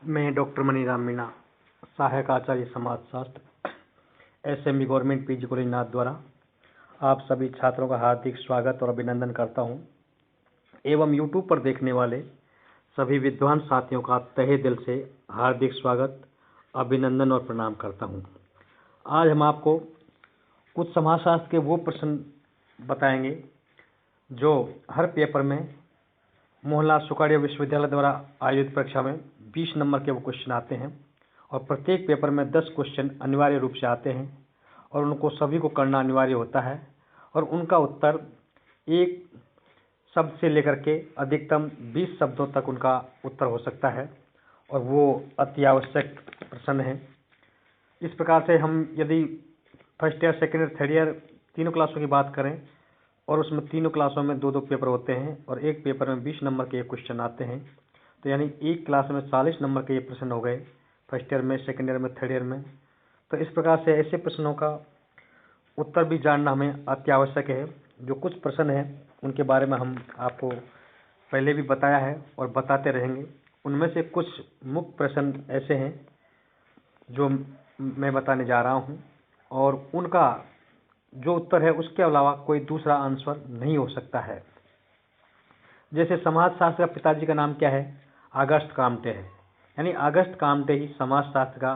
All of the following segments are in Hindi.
मैं डॉक्टर मनीराम मीणा, सहायक आचार्य समाजशास्त्र, एसएमबी गवर्नमेंट पीजी कॉलेज नाथ द्वारा आप सभी छात्रों का हार्दिक स्वागत और अभिनंदन करता हूं एवं यूट्यूब पर देखने वाले सभी विद्वान साथियों का तहे दिल से हार्दिक स्वागत, अभिनंदन और प्रणाम करता हूं। आज हम आपको कुछ समाजशास्त्र के वो प्रश्न बताएंगे जो हर पेपर में मोहनलाल सुखाड़िया विश्वविद्यालय द्वारा आयोजित परीक्षा में 20 नंबर के वो क्वेश्चन आते हैं और प्रत्येक पेपर में 10 क्वेश्चन अनिवार्य रूप से आते हैं और उनको सभी को करना अनिवार्य होता है और उनका उत्तर एक शब्द से लेकर के अधिकतम 20 शब्दों तक उनका उत्तर हो सकता है और वो अति आवश्यक प्रश्न है। इस प्रकार से हम यदि first year, second year, third year तीनों क्लासों की बात करें और उसमें तीनों क्लासों में दो पेपर होते हैं और एक पेपर में 20 नंबर के क्वेश्चन आते हैं, तो यानी एक क्लास में 40 नंबर के ये प्रश्न हो गए, फर्स्ट ईयर में, सेकेंड ईयर में, थर्ड ईयर में। तो इस प्रकार से ऐसे प्रश्नों का उत्तर भी जानना हमें अति आवश्यक है। जो कुछ प्रश्न हैं उनके बारे में हम आपको पहले भी बताया है और बताते रहेंगे। उनमें से कुछ मुख्य प्रश्न ऐसे हैं जो मैं बताने जा रहा हूँ और उनका जो उत्तर है उसके अलावा कोई दूसरा आंसर नहीं हो सकता है। जैसे समाजशास्त्र का पिताजी का नाम क्या है? अगस्त कामटे है, यानी अगस्त कामटे ही समाजशास्त्र का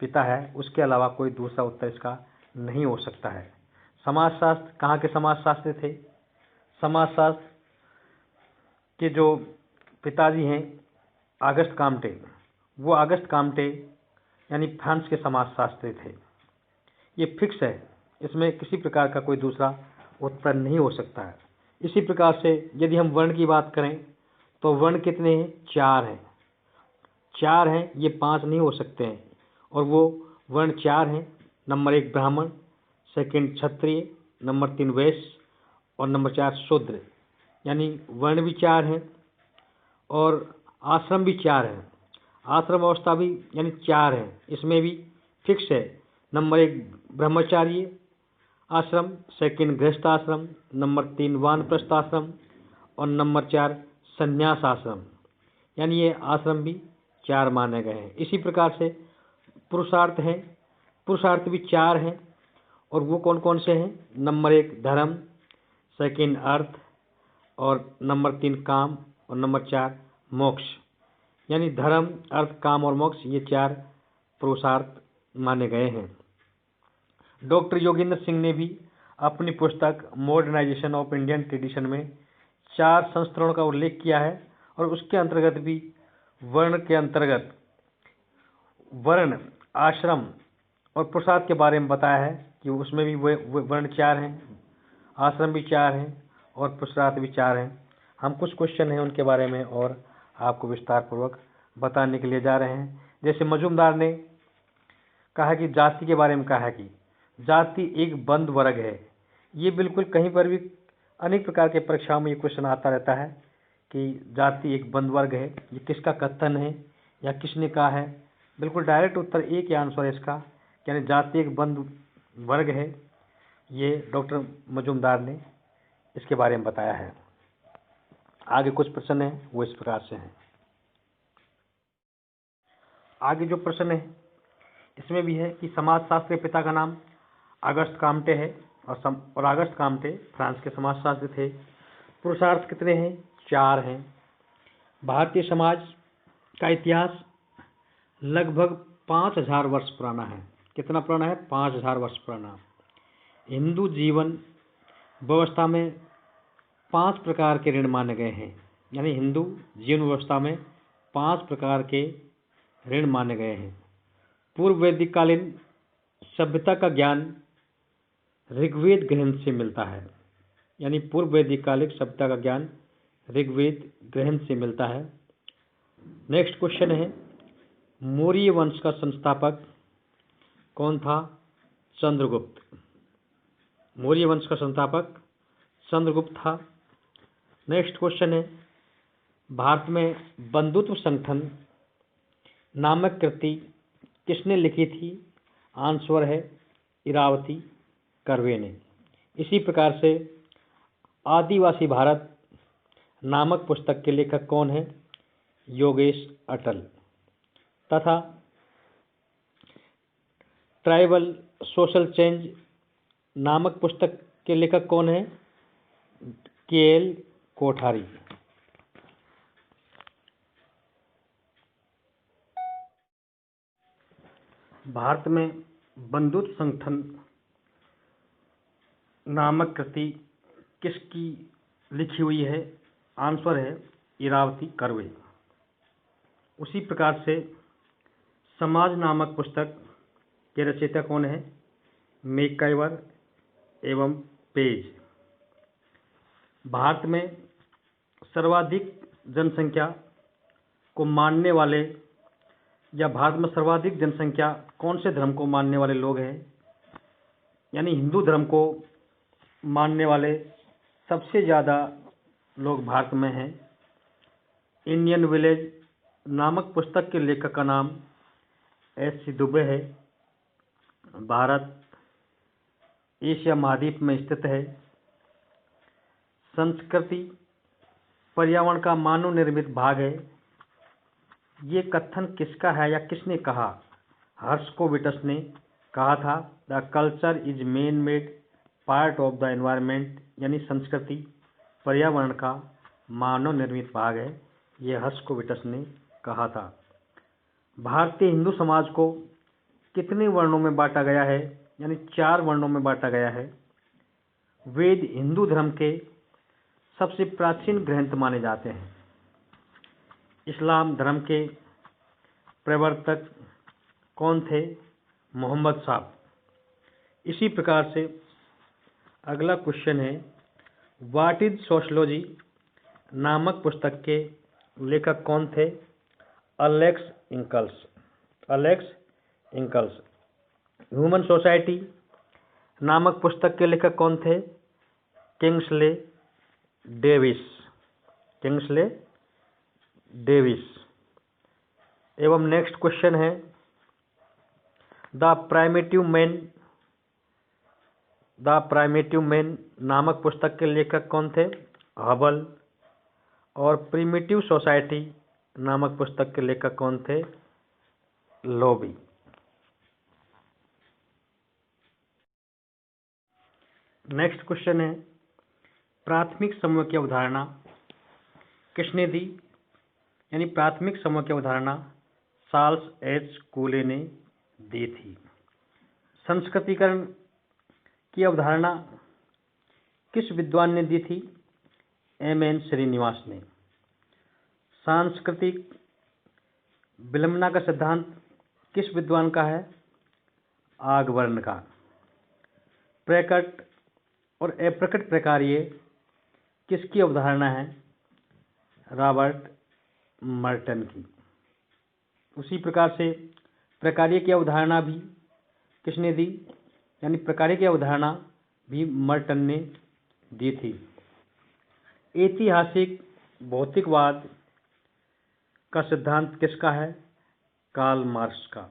पिता है, उसके अलावा कोई दूसरा उत्तर इसका नहीं हो सकता है। समाजशास्त्र कहाँ के समाजशास्त्री थे? समाजशास्त्र के जो पिताजी हैं अगस्त कामटे, वो अगस्त कामटे यानी फ्रांस के समाजशास्त्री थे। ये फिक्स है, इसमें किसी प्रकार का कोई दूसरा उत्तर नहीं हो सकता है। इसी प्रकार से यदि हम वर्ण की बात करें तो वर्ण कितने हैं? 4 हैं। 4 हैं, ये 5 नहीं हो सकते हैं और वो वर्ण 4 हैं। नंबर 1 ब्राह्मण, सेकंड क्षत्रिय, नंबर 3 वैश्य और नंबर 4 शूद्र, यानी वर्ण भी 4 हैं और आश्रम भी 4 हैं। आश्रम अवस्था भी यानी 4 हैं, इसमें भी फिक्स है। नंबर 1 ब्रह्मचारी आश्रम, सेकंड गृहस्थ आश्रम, नंबर 3 वानप्रस्थ आश्रम और नंबर 4 संन्यास आश्रम, यानी ये आश्रम भी 4 माने गए हैं। इसी प्रकार से पुरुषार्थ हैं, पुरुषार्थ भी 4 हैं और वो कौन कौन से हैं? नंबर 1 धर्म, सेकंड अर्थ और नंबर 3 काम और नंबर 4 मोक्ष, यानी धर्म, अर्थ, काम और मोक्ष, ये 4 पुरुषार्थ माने गए हैं। डॉक्टर योगेंद्र सिंह ने भी अपनी पुस्तक मॉडर्नाइजेशन ऑफ इंडियन ट्रेडिशन में 4 संस्करणों का उल्लेख किया है और उसके अंतर्गत भी वर्ण के अंतर्गत वर्ण, आश्रम और पुरुषार्थ के बारे में बताया है कि उसमें भी वर्ण 4 हैं, आश्रम भी 4 हैं और पुरुषार्थ भी 4 हैं। हम कुछ क्वेश्चन हैं उनके बारे में और आपको विस्तार पूर्वक बताने के लिए जा रहे हैं। जैसे मजूमदार ने कहा कि जाति के बारे में कहा है कि जाति एक बंद वर्ग है। ये बिल्कुल कहीं पर भी अनेक प्रकार के परीक्षाओं में ये क्वेश्चन आता रहता है कि जाति एक बंद वर्ग है। ये किसका कथन है या किसने कहा है? बिल्कुल डायरेक्ट उत्तर एक ही आंसर है इसका, यानी जाति एक बंद वर्ग है। ये डॉक्टर मजूमदार ने इसके बारे में बताया है। आगे कुछ प्रश्न हैं वो इस प्रकार से हैं। आगे जो प्रश्न है इसमें भी है कि समाजशास्त्र के पिता का नाम अगस्त कामटे है और अगस्त कामटे फ्रांस के समाजशास्त्री थे। पुरुषार्थ कितने हैं? 4 हैं। भारतीय समाज का इतिहास लगभग 5000 वर्ष पुराना है। कितना पुराना है? 5000 वर्ष पुराना। हिंदू जीवन व्यवस्था में 5 प्रकार के ऋण माने गए हैं, यानी हिंदू जीवन व्यवस्था में 5 प्रकार के ऋण माने गए हैं। पूर्व वैदिक कालीन सभ्यता का ज्ञान ऋग्वेद ग्रंथ से मिलता है, यानी पूर्व वैदिक कालिक सभ्यता का ज्ञान ऋग्वेद ग्रंथ से मिलता है। नेक्स्ट क्वेश्चन है, मौर्य वंश का संस्थापक कौन था? चंद्रगुप्त। मौर्य वंश का संस्थापक चंद्रगुप्त था। नेक्स्ट क्वेश्चन है, भारत में बंधुत्व संगठन नामक कृति किसने लिखी थी? आंसर है इरावती कर्वे ने। इसी प्रकार से आदिवासी भारत नामक पुस्तक के लेखक कौन है? योगेश अटल। तथा ट्राइबल सोशल चेंज नामक पुस्तक के लेखक कौन है? के.एल. कोठारी। भारत में बंधुत्व संगठन नामक कृति किसकी लिखी हुई है? आंसर है इरावती कर्वे। उसी प्रकार से समाज नामक पुस्तक के रचयिता कौन है? मैकइवर एवं पेज। भारत में सर्वाधिक जनसंख्या को मानने वाले या भारत में सर्वाधिक जनसंख्या कौन से धर्म को मानने वाले लोग हैं? यानी हिंदू धर्म को मानने वाले सबसे ज़्यादा लोग भारत में हैं। इंडियन विलेज नामक पुस्तक के लेखक का नाम एस.सी. दुबे है। भारत एशिया महाद्वीप में स्थित है। संस्कृति पर्यावरण का मानव निर्मित भाग है। ये कथन किसका है या किसने कहा? हर्स्कोविटस ने कहा था। The culture is man made part of the environment, यानी संस्कृति पर्यावरण का मानव निर्मित भाग है, ये हर्स्कोविटस ने कहा था। भारतीय हिंदू समाज को कितने वर्णों में बांटा गया है? यानी 4 वर्णों में बांटा गया है। वेद हिंदू धर्म के सबसे प्राचीन ग्रंथ माने जाते हैं। इस्लाम धर्म के प्रवर्तक कौन थे? मोहम्मद साहब। इसी प्रकार से अगला क्वेश्चन है, व्हाट इज सोशलॉजी नामक पुस्तक के लेखक कौन थे? अलेक्स इंकल्स। अलेक्स इंकल्स। ह्यूमन सोसाइटी नामक पुस्तक के लेखक कौन थे? Kingsley Davis. Kingsley Davis. एवं नेक्स्ट क्वेश्चन है, द प्राइमेटिव मैन नामक पुस्तक के लेखक कौन थे? हबल। और प्रिमिटिव सोसाइटी नामक पुस्तक के लेखक कौन थे? लोबी। नेक्स्ट क्वेश्चन है, प्राथमिक समूह की अवधारणा किसने दी? यानी प्राथमिक समूह की अवधारणा चार्ल्स एच. कूले ने दी थी। संस्कृतिकरण की अवधारणा किस विद्वान ने दी थी? M.N. श्रीनिवास ने। सांस्कृतिक विलंबना का सिद्धांत किस विद्वान का है? आगवर्न का। प्रकट और अप्रकट प्रकार्य किसकी अवधारणा है? रॉबर्ट मर्टन की। उसी प्रकार से प्रकार्य की अवधारणा भी किसने दी? यानी प्रकार्य की अवधारणा भी मर्टन ने दी थी। ऐतिहासिक भौतिकवाद का सिद्धांत किसका है? कार्ल मार्क्स का।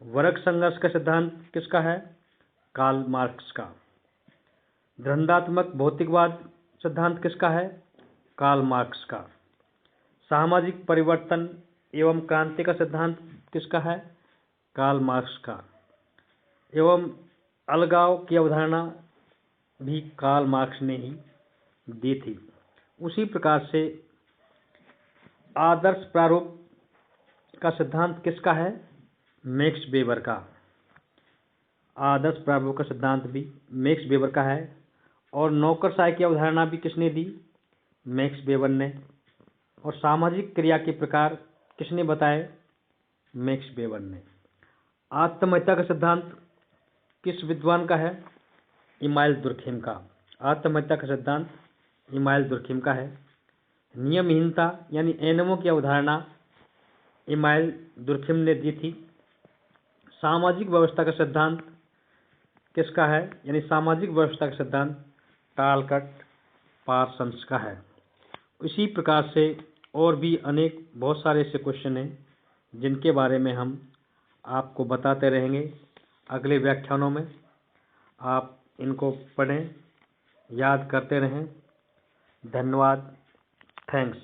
वर्ग संघर्ष का सिद्धांत किसका है? कार्ल मार्क्स का। द्वंद्वात्मक भौतिकवाद सिद्धांत किसका है? कार्ल मार्क्स का। सामाजिक परिवर्तन एवं क्रांति का सिद्धांत किसका है? कार्ल मार्क्स का। एवं अलगाव की अवधारणा भी कार्ल मार्क्स ने ही दी थी। उसी प्रकार से आदर्श प्रारूप का सिद्धांत किसका है? मैक्स वेबर का। आदर्श प्रारूप का सिद्धांत भी मैक्स वेबर का है। और नौकरशाही की अवधारणा भी किसने दी? मैक्स वेबर ने। और सामाजिक क्रिया के प्रकार किसने बताए? मैक्स वेबर ने। आत्महत्या का सिद्धांत किस विद्वान का है? इमाइल दुर्खिम का। आत्महत्या का सिद्धांत इमाइल दुर्खिम का है। नियमहीनता यानी एनमो की अवधारणा इमाइल दुर्खिम ने दी थी। सामाजिक व्यवस्था का सिद्धांत किसका है? यानी सामाजिक व्यवस्था का सिद्धांत टालकट पार्सन्स का है। इसी प्रकार से और भी अनेक बहुत सारे ऐसे क्वेश्चन हैं जिनके बारे में हम आपको बताते रहेंगे अगले व्याख्यानों में। आप इनको पढ़ें, याद करते रहें। धन्यवाद। थैंक्स।